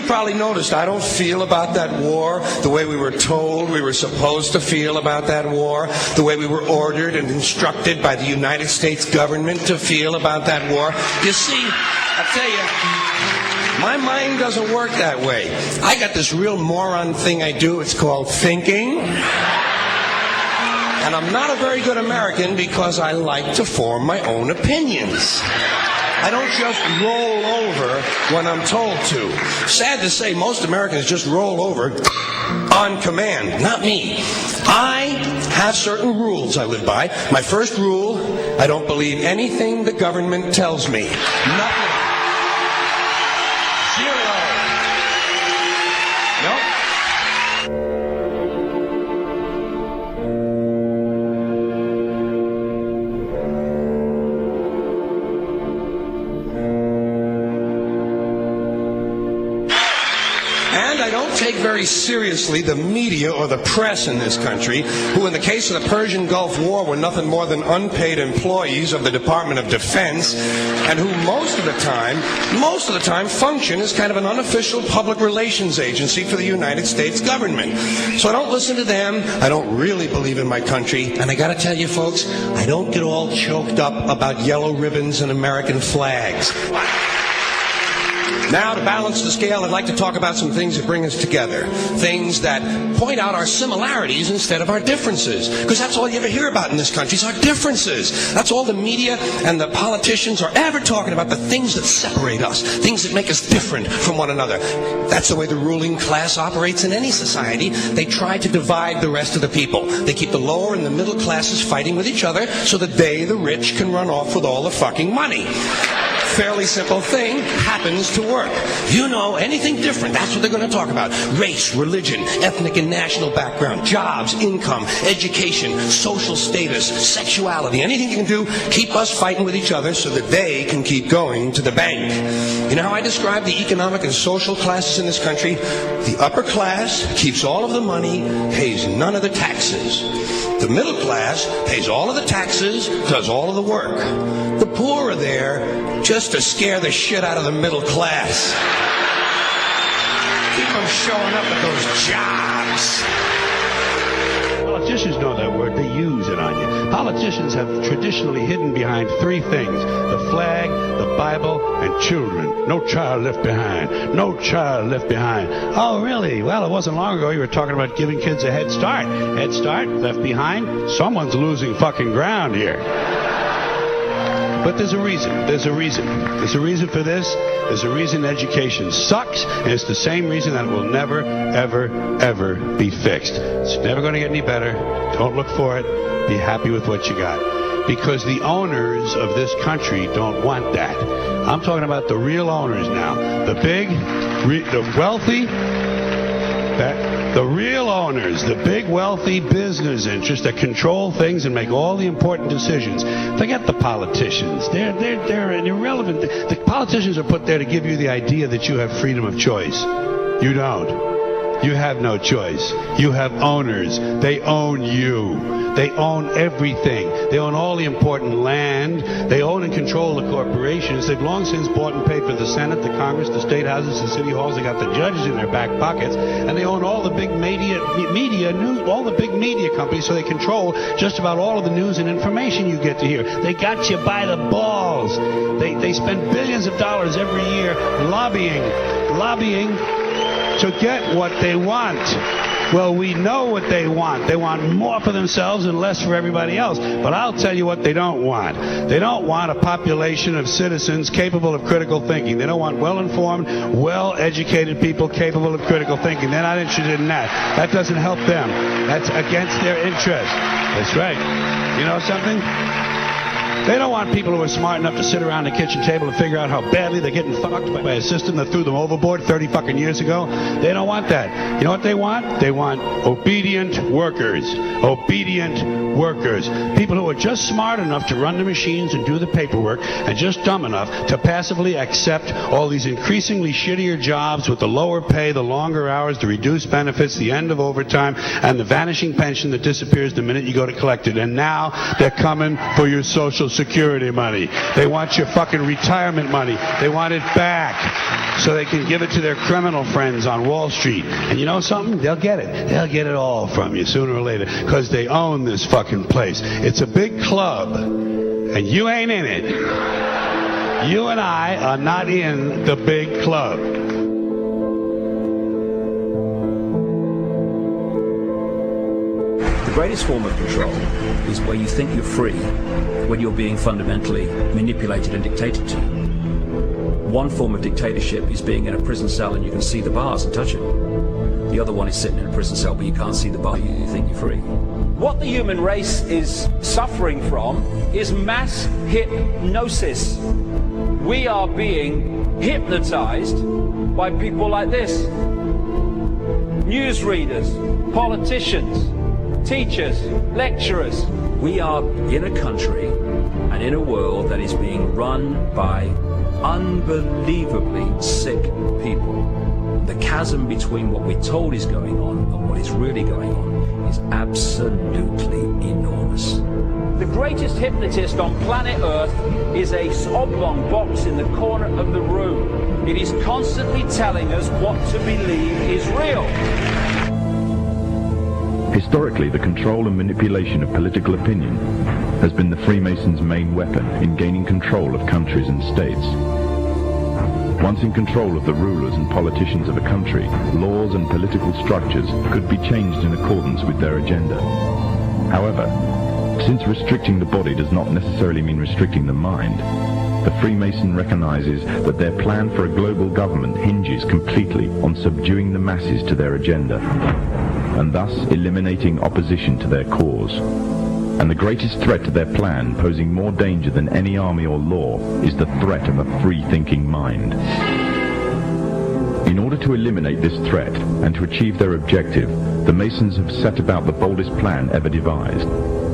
probably noticed I don't feel about that war the way we were told we were supposed to feel about that war, the way we were ordered and instructed by the United States government to feel about that war. You see, I tell you, my mind doesn't work that way. I got this real moron thing I do. It's called thinking. And I'm not a very good American because I like to form my own opinions. I don't just roll over when I'm told to. Sad to say, most Americans just roll over on command. Not me. I have certain rules I live by. My first rule, I don't believe anything the government tells me. Nothing. Zero. Nope. Take very seriously the media or the press in this country, who in the case of the Persian Gulf War were nothing more than unpaid employees of the Department of Defense, and who most of the time function as kind of an unofficial public relations agency for the United States government. So I don't listen to them. I don't really believe in my country, and I gotta tell you folks, I don't get all choked up about yellow ribbons and American flags. Now, to balance the scale, I'd like to talk about some things that bring us together. Things that point out our similarities instead of our differences. Because that's all you ever hear about in this country is our differences. That's all the media and the politicians are ever talking about, the things that separate us, things that make us different from one another. That's the way the ruling class operates in any society. They try to divide the rest of the people. They keep the lower and the middle classes fighting with each other so that they, the rich, can run off with all the fucking money. Fairly simple thing happens to work. You know, anything different, that's what they're going to talk about. Race, religion, ethnic and national background, jobs, income, education, social status, sexuality, anything you can do, keep us fighting with each other so that they can keep going to the bank. You know how I describe the economic and social classes in this country? The upper class keeps all of the money, pays none of the taxes. The middle class pays all of the taxes, does all of the work. The poor are there just to scare the shit out of the middle class. Keep them showing up at those jobs. Politicians know that word. They use it on you. Politicians have traditionally hidden behind three things: the flag, the Bible, and children. No child left behind. No child left behind. Oh, really? Well, it wasn't long ago you were talking about giving kids a head start. Head start, left behind? Someone's losing fucking ground here. But there's a reason. There's a reason. There's a reason for this. There's a reason education sucks, and it's the same reason that it will never, ever, ever be fixed. It's never going to get any better. Don't look for it. Be happy with what you got. Because the owners of this country don't want that. I'm talking about the real owners now. The big, the wealthy, the real owners, the big wealthy business interests that control things and make all the important decisions. Forget the politicians. They're irrelevant. The politicians are put there to give you the idea that you have freedom of choice. You don't. You have no choice. You have owners. They own you. They own everything. They own all the important land. They own and control the corporations. They've long since bought and paid for the Senate, the Congress, the state houses, the city halls. They got the judges in their back pockets, and they own all the big all the big media companies. So they control just about all of the news and information you get to hear. They got you by the balls. They spend billions of dollars every year lobbying to get what they want. Well, we know what they want. They want more for themselves and less for everybody else. But I'll tell you what they don't want. They don't want a population of citizens capable of critical thinking. They don't want well-informed, well-educated people capable of critical thinking. They're not interested in that. That doesn't help them. That's against their interest. That's right. You know something? They don't want people who are smart enough to sit around the kitchen table and figure out how badly they're getting fucked by a system that threw them overboard 30 fucking years ago. They don't want that. You know what they want? They want obedient workers. Obedient workers. People who are just smart enough to run the machines and do the paperwork, and just dumb enough to passively accept all these increasingly shittier jobs with the lower pay, the longer hours, the reduced benefits, the end of overtime, and the vanishing pension that disappears the minute you go to collect it. And now they're coming for your Social Security money. They want your fucking retirement money. They want it back so they can give it to their criminal friends on Wall Street. And you know something? They'll get it. They'll get it all from you sooner or later because they own this fucking place. It's a big club and you ain't in it. You and I are not in the big club. The greatest form of control is where you think you're free when you're being fundamentally manipulated and dictated to. One form of dictatorship is being in a prison cell and you can see the bars and touch it. The other one is sitting in a prison cell but you can't see the bar, you think you're free. What the human race is suffering from is mass hypnosis. We are being hypnotized by people like this. Newsreaders, politicians, teachers, lecturers. We are in a country and in a world that is being run by unbelievably sick people. The chasm between what we're told is going on and what is really going on is absolutely enormous. The greatest hypnotist on planet Earth is a oblong box in the corner of the room. It is constantly telling us what to believe is real. Historically, the control and manipulation of political opinion has been the Freemasons' main weapon in gaining control of countries and states. Once in control of the rulers and politicians of a country, laws and political structures could be changed in accordance with their agenda. However, since restricting the body does not necessarily mean restricting the mind, the Freemason recognizes that their plan for a global government hinges completely on subduing the masses to their agenda, and thus eliminating opposition to their cause. And the greatest threat to their plan, posing more danger than any army or law, is the threat of a free-thinking mind. In order to eliminate this threat and to achieve their objective, the Masons have set about the boldest plan ever devised: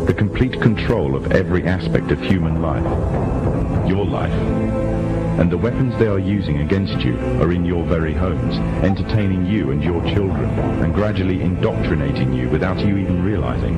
the complete control of every aspect of human life, your life. And the weapons they are using against you are in your very homes, entertaining you and your children, and gradually indoctrinating you without you even realizing.